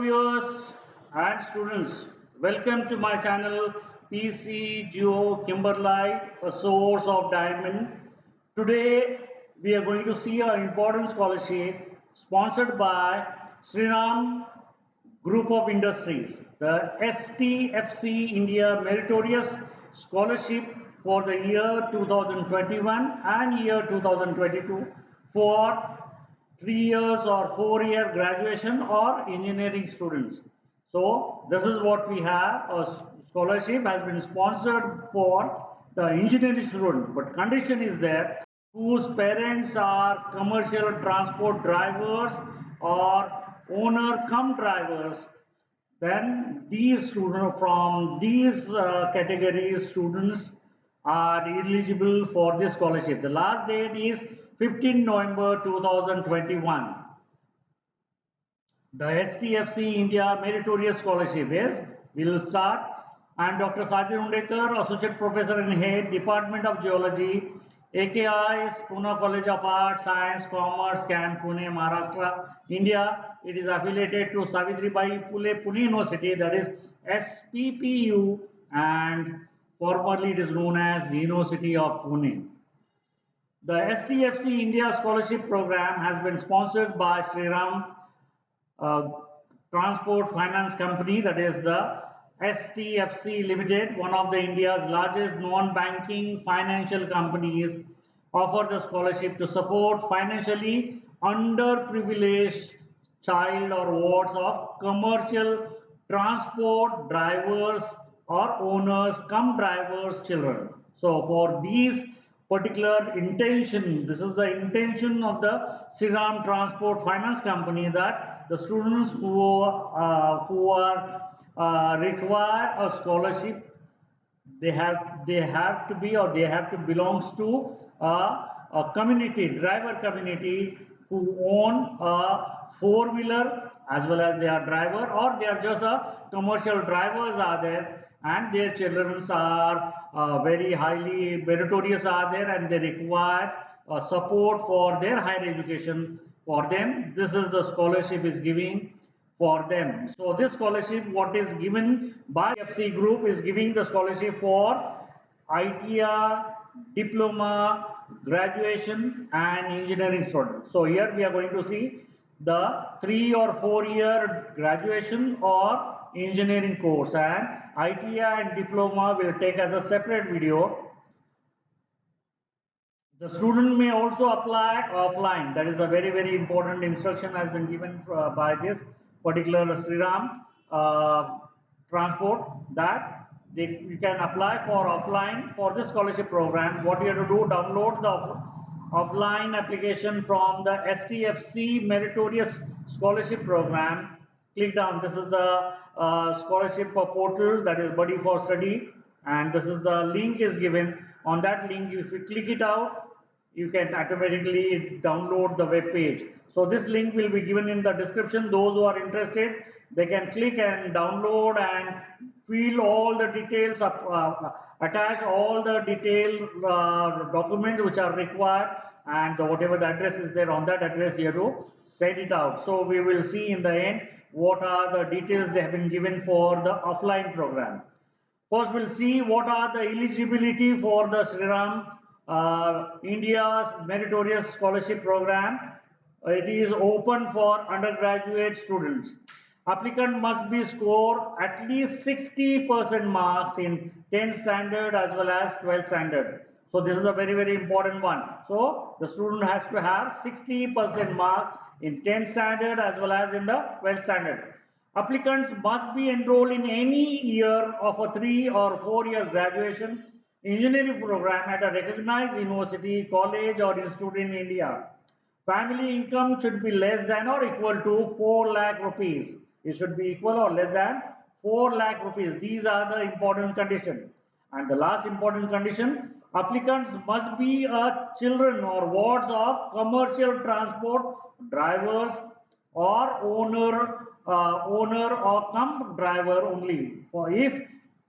viewers and students. Welcome to my channel PC Geo Kimberlite, a source of diamond. Today we are going to see an important scholarship sponsored by Sriram Group of Industries, the STFC India Meritorious Scholarship for the year 2021 and year 2022 for 3 years or 4 year graduation or engineering students. So this is what we have. A scholarship has been sponsored for the engineering student, but condition is there whose parents are commercial transport drivers or owner come drivers, then these students from these categories students are eligible for this scholarship. The last date is 15 November 2021. The STFC India Meritorious Scholarship is, we will start. I am Dr. Sajid Undekar, Associate Professor and Head, Department of Geology, AKI's Pune College of Art, Science, Commerce, CAM, Pune, Maharashtra, India. It is affiliated to Savitribai Phule Pune University, that is SPPU, and formerly it is known as University of Pune. The STFC India Scholarship Program has been sponsored by Sriram uh, Transport Finance Company, that is the STFC Limited, one of the India's largest non-banking financial companies, offer the scholarship to support financially underprivileged child or wards of commercial transport drivers or owners come drivers children. So for these particular intention, this is the intention of the Sriram Transport Finance Company, that the students who are require a scholarship, they have to be, or they have to belongs to a community, driver community, who own a four-wheeler as well as they are driver, or they are just a commercial drivers are there, and their children are very highly meritorious are there, and they require support for their higher education for them. This is the scholarship is giving for them. So this scholarship, what is given by FC Group, is giving the scholarship for ITR, diploma, graduation, and engineering students. So here we are going to see the 3 or 4 year graduation or engineering course, and ITR and diploma will take as a separate video. The student may also apply offline. That is a very important instruction has been given by this particular Sriram Transport, that you can apply for offline for this scholarship program. What you have to do, download the offline application from the STFC Meritorious Scholarship Program. Click down. This is the scholarship portal, that is Buddy for Study, and this is the link is given. On that link, if you click it out, you can automatically download the web page. So this link will be given in the description. Those who are interested, they can click and download and fill all the details, attach all the detailed documents which are required, and whatever the address is there, on that address you have to send it out. So we will see in the end what are the details they have been given for the offline program. First, we'll see what are the eligibility for the Sriram India's Meritorious Scholarship Program. It is open for undergraduate students. Applicant must be score at least 60% marks in 10th standard as well as 12th standard. So this is a very important one. So the student has to have 60% mark in 10th standard as well as in the 12th standard. Applicants must be enrolled in any year of a 3 or 4 year graduation engineering program at a recognized university, college or institute in India. Family income should be less than or equal to 4 lakh rupees. It should be equal or less than 4 lakh rupees. These are the important conditions. And the last important condition, applicants must be children or wards of commercial transport drivers or owner or come driver only. For if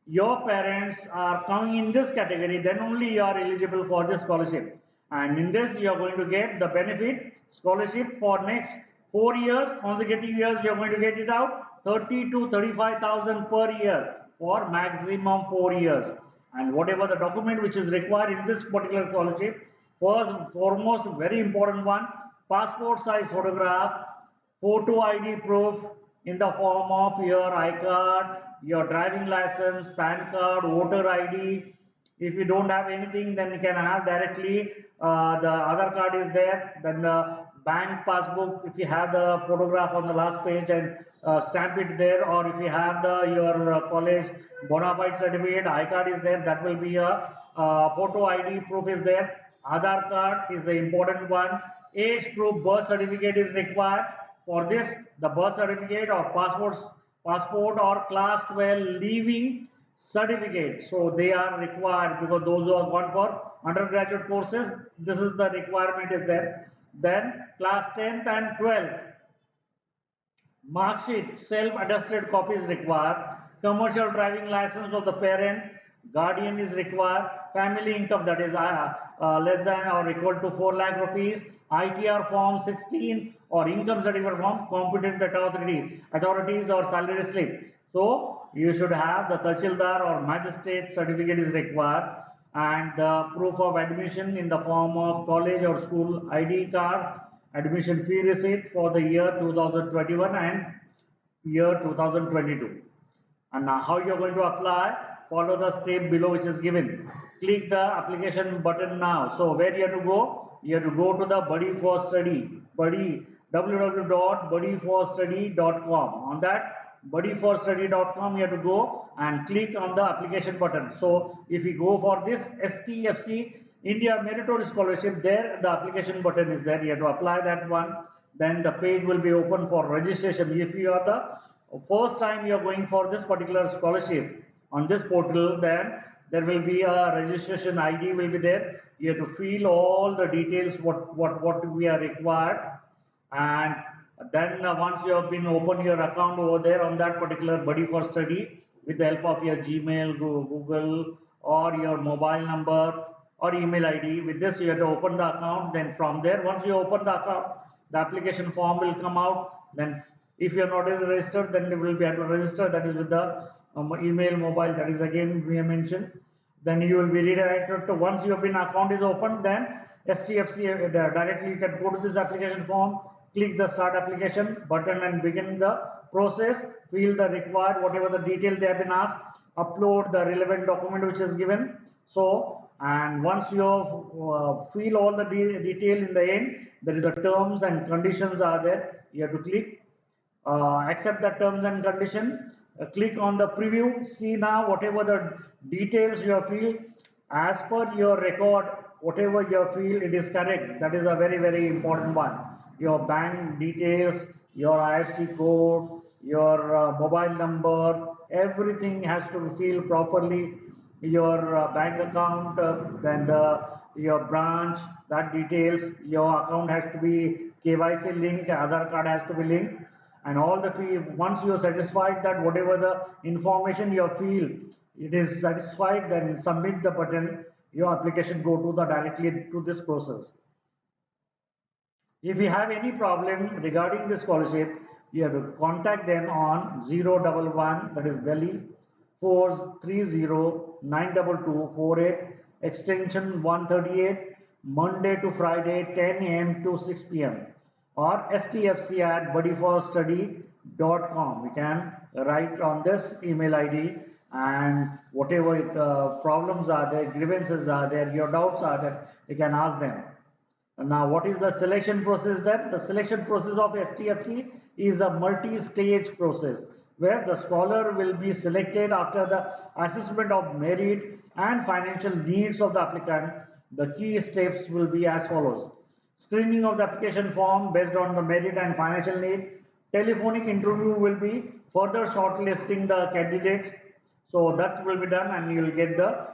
your parents are coming in this category, then only you are eligible for this scholarship, and in this you are going to get the benefit scholarship for next 4 years, consecutive years you are going to get it out 30 to 35,000 per year for maximum 4 years. And whatever the document which is required in this particular scholarship, first foremost very important one, passport size photograph, photo ID proof in the form of your I card, your driving license, PAN card, voter ID. If you don't have anything, then you can have directly the other card is there. Then the bank passbook, if you have the photograph on the last page and stamp it there, or if you have your college bona fide certificate, I card is there, that will be a photo ID proof is there. Aadhaar card is the important one. Age proof, birth certificate is required. For this, the birth certificate or passport or class 12 leaving certificate. So they are required because those who are gone for undergraduate courses, this is the requirement is there. Then class 10th and 12th mark sheet, self-attested copy is required. Commercial driving license of the parent, guardian is required. Family income that is less than or equal to 4 lakh rupees. ITR form 16 or income certificate form, competent authorities or salary slip. So you should have the Tahsildar or magistrate certificate is required, and the proof of admission in the form of college or school ID card, admission fee receipt for the year 2021 and year 2022. And now how you're going to apply, follow the step below which is given. Click the application button now. So where you have to go? You have to go to the Buddy for Study, www.buddyforstudy.com. On that buddyforstudy.com you have to go and click on the application button. So if you go for this STFC India Meritorious Scholarship, there the application button is there. You have to apply that one. Then the page will be open for registration. If you are the first time you are going for this particular scholarship on this portal, then there will be a registration ID will be there. You have to fill all the details what we are required, and then once you have been open your account over there on that particular Buddy for Study with the help of your Gmail, Google, or your mobile number or email ID. With this you have to open the account. Then from there, once you open the account, the application form will come out. Then if you are not registered, then you will be able to register, that is with the email, mobile, that is again we have mentioned. Then you will be redirected to, once your PIN account is open, then STFC directly you can go to this application form, click the start application button and begin the process. Fill the required whatever the detail they have been asked, upload the relevant document which is given. So, and once you fill all the detail in the end, there is the terms and conditions are there. You have to click accept the terms and condition. Click on the preview. See now whatever the details you have filled as per your record, whatever you have filled, it is correct. That is a very important one. Your bank details, your IFSC code, your mobile number, everything has to be filled properly. Your bank account, then your branch, that details. Your account has to be KYC linked, Aadhaar card has to be linked, and all the fee. Once you are satisfied that whatever the information you feel it is satisfied, then submit the button. Your application go to the directly to this process. If you have any problem regarding the scholarship, you have to contact them on 011, that is Delhi 430-92248, extension 138, Monday to Friday 10 a.m. to 6 p.m. or stfc@buddyforstudy.com. You can write on this email ID, and whatever problems are there, grievances are there, your doubts are there, you can ask them. Now, what is the selection process then? The selection process of STFC is a multi-stage process where the scholar will be selected after the assessment of merit and financial needs of the applicant. The key steps will be as follows. Screening of the application form based on the merit and financial need. Telephonic interview will be further shortlisting the candidates. So that will be done and you will get the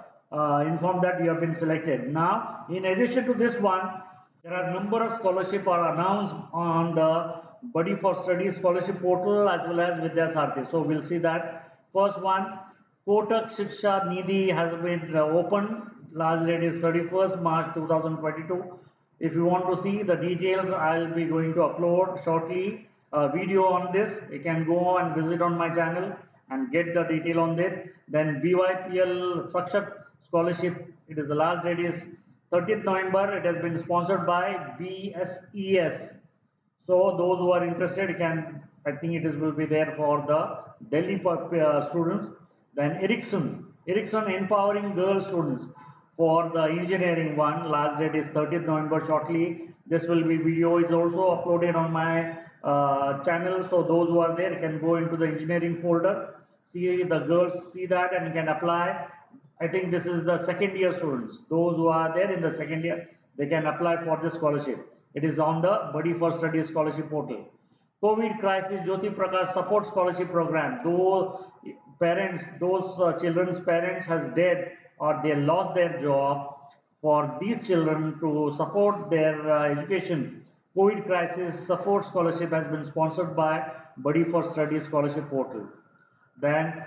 inform that you have been selected. Now, in addition to this one, there are a number of scholarships are announced on the Buddy for Study scholarship portal as well as Vidya Saarathi. So we'll see that. First one, Kotak Shiksha Nidhi has been opened. Last date is 31st March 2022. If you want to see the details, I'll be going to upload shortly video on this. You can go and visit on my channel and get the detail on that. Then BYPL Sakshat Scholarship, it is the last date is 30th November. It has been sponsored by BSES. So those who are interested can, I think it is will be there for the Delhi students. Then Ericsson empowering girl students for the engineering one. Last date is 30th November shortly. This will be video is also uploaded on my channel. So those who are there can go into the engineering folder, see the girls, see that and can apply. I think this is the second year students. Those who are there in the second year, they can apply for this scholarship. It is on the Buddy for Study scholarship portal. COVID crisis Jyoti Prakash support scholarship program. Those parents, those children's parents has dead or they lost their job, for these children to support their education. COVID crisis support scholarship has been sponsored by Buddy for Study scholarship portal. Then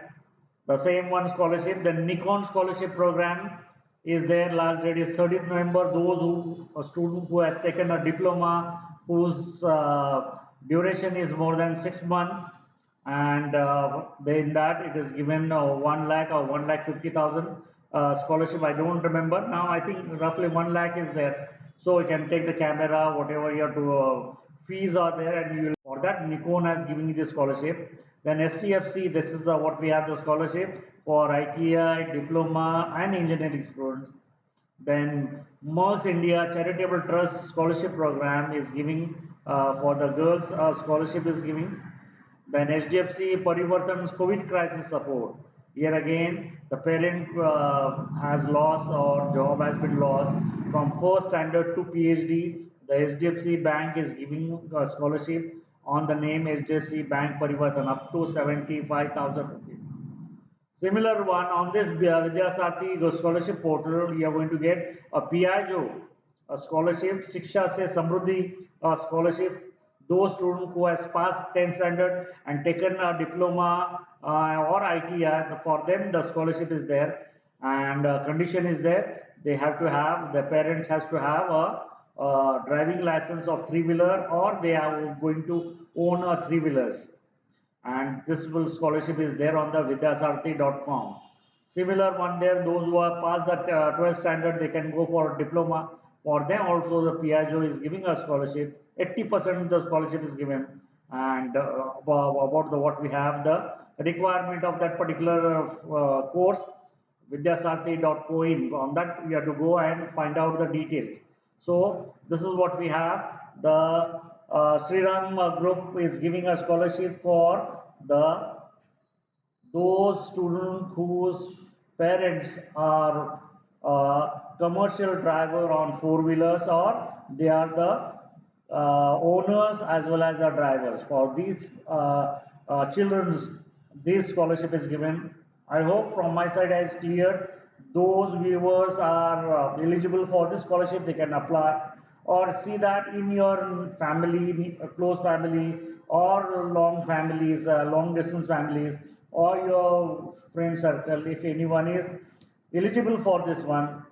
the same one scholarship, the Nikon scholarship program is there. Last date is 30th November. Those who a student who has taken a diploma whose duration is more than 6 months, and in that it is given 1 lakh or 1,50,000 scholarship. I don't remember now. I think roughly 1 lakh is there. So you can take the camera, whatever you have to fees are there, and you will for that Nikon has given you the scholarship. Then STFC, this is the what we have the scholarship for ITI, diploma, and engineering students. Then Merce India Charitable Trust Scholarship Program is giving for the girls scholarship is giving. Then HDFC Parivartan's COVID crisis support. Here again, the parent has lost or job has been lost from first standard to PhD. The HDFC Bank is giving a scholarship on the name HDFC Bank Parivartan up to 75,000 rupees. Similar one on this Vidyasathi scholarship portal, you are going to get a Piaggio, a scholarship, Shiksha Se Samruddhi scholarship. Those students who has passed 10th standard and taken a diploma or ITI, for them the scholarship is there, and condition is there. They have to have, the parents has to have a driving license of three-wheeler, or they are going to own a three-wheelers, and this will scholarship is there on the vidyasarthi.com. Similar one there, those who are past the 12th standard, they can go for diploma. For them also the Piaggio is giving a scholarship. 80% the scholarship is given, and about the what we have the requirement of that particular course, vidyasarthi.coin. On that we have to go and find out the details. So this is what we have. The Sriram group is giving a scholarship for the those students whose parents are commercial driver on four-wheelers, or they are the owners as well as the drivers. For these children's, this scholarship is given. I hope from my side is clear. Those viewers are eligible for this scholarship, they can apply, or see that in your family, close family, or long families, long distance families, or your friend circle, if anyone is eligible for this one,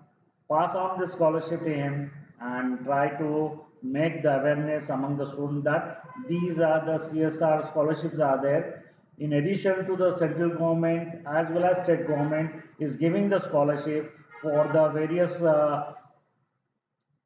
pass on this scholarship to him and try to make the awareness among the students that these are the CSR scholarships are there. In addition to the central government as well as state government is giving the scholarship for the various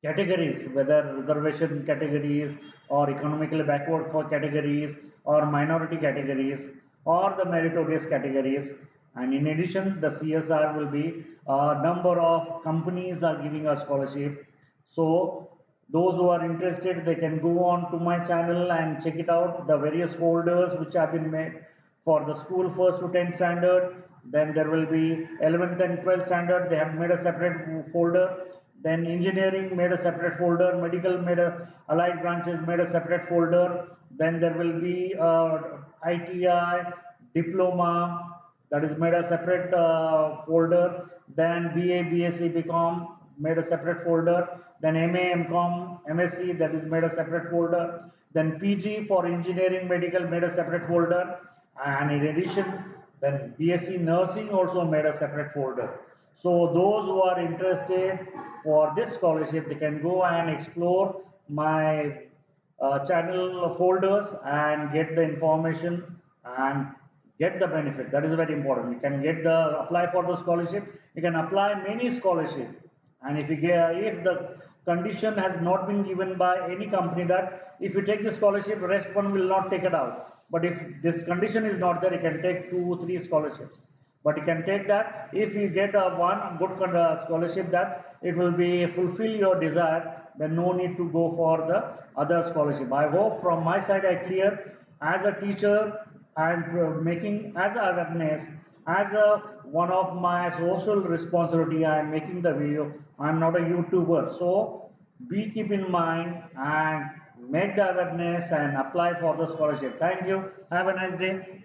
categories, whether reservation categories or economically backward categories or minority categories or the meritorious categories. And in addition, the CSR will be a number of companies are giving a scholarship. So those who are interested, they can go on to my channel and check it out, the various folders which have been made for the school first to 10th standard. Then there will be 11th and 12th standard, they have made a separate folder. Then engineering made a separate folder, medical made a, allied branches made a separate folder. Then there will be ITI, diploma, that is made a separate folder. Then BA, BSc, BCom made a separate folder. Then MA, MCom, MSc, that is made a separate folder. Then PG for engineering, medical made a separate folder. And in addition, then BSc nursing also made a separate folder. So those who are interested for this scholarship, they can go and explore my channel folders and get the information and get the benefit. That is very important. You can get the apply for the scholarship. You can apply many scholarship, and if the condition has not been given by any company that if you take the scholarship, rest one will not take it out. But if this condition is not there, you can take 2 3 scholarships. But you can take that if you get a one good scholarship that it will be fulfill your desire, then no need to go for the other scholarship. I hope from my side I clear as a teacher and making as awareness as a one of my social responsibility. I am making the video. I am not a YouTuber, so be keep in mind and make the awareness and apply for the scholarship. Thank you. Have a nice day.